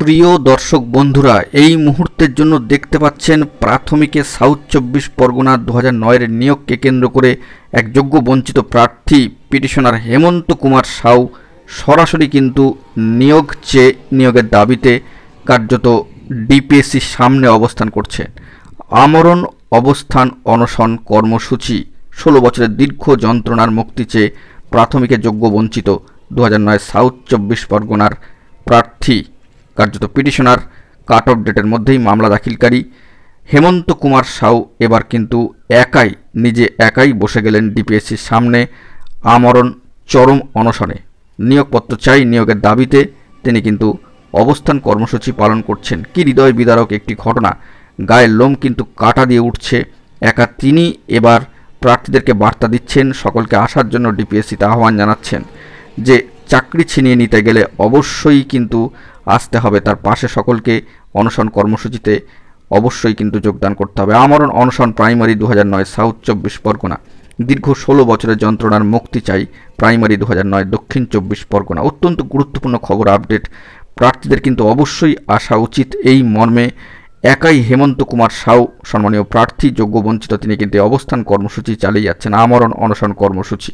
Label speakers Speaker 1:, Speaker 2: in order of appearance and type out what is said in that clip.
Speaker 1: প্রিয় দর্শক বন্ধুরা, এই মুহূর্তের জন্য দেখতে পাচ্ছেন প্রাথমিকে সাউথ 24 পরগনা 2009-এর নিয়োগকে কেন্দ্র করে এক যোগ্য বঞ্চিত প্রার্থী পিটিশনার হেমন্ত কুমার সাউ সরাসরি কিন্তু নিয়োগের দাবিতে কার্যত ডিপিএসসির সামনে অবস্থান করছে। আমরণ অবস্থান অনশন কর্মসূচি 16 বছরের দীর্ঘ যন্ত্রণার মুক্তি চেয়ে প্রাথমিকে যোগ্য বঞ্চিত 2009 সাউথ 24 পরগনার প্রার্থী কার্যত পিটিশনার কাট অফ ডেটের মধ্যেই মামলা দাখিলকারী হেমন্ত কুমার সাউ এবার কিন্তু নিজে একাই বসে গেলেন ডিপিএসসির সামনে আমরণ চরম অনশনে। নিয়োগপত্র চাই নিয়োগের দাবিতে তিনি কিন্তু অবস্থান কর্মসূচি পালন করছেন। কি হৃদয় বিদারক একটি ঘটনা, গায়ের লোম কিন্তু কাটা দিয়ে উঠছে। তিনি এবার প্রার্থীদেরকে বার্তা দিচ্ছেন, সকলকে আসার জন্য ডিপিএসসিতে আহ্বান জানাচ্ছেন যে চাকরি ছিনিয়ে নিতে গেলে অবশ্যই কিন্তু আসতে হবে, তার পাশে সকলকে অনশন কর্মসূচিতে অবশ্যই কিন্তু যোগদান করতে হবে। আমরণ অনশন প্রাইমারি 2009 সাউথ 24 পরগনা, দীর্ঘ 16 বছরের যন্ত্রণার মুক্তি চাই প্রাইমারি 2009 দক্ষিণ 24 পরগনা। অত্যন্ত গুরুত্বপূর্ণ খবর আপডেট, প্রার্থীদের কিন্তু অবশ্যই আসা উচিত এই মর্মে। হেমন্ত কুমার সাউ সম্মানীয় প্রার্থী, যোগ্য বঞ্চিত, তিনি কিন্তু অবস্থান কর্মসূচি চালিয়ে যাচ্ছেন, আমরণ অনশন কর্মসূচি।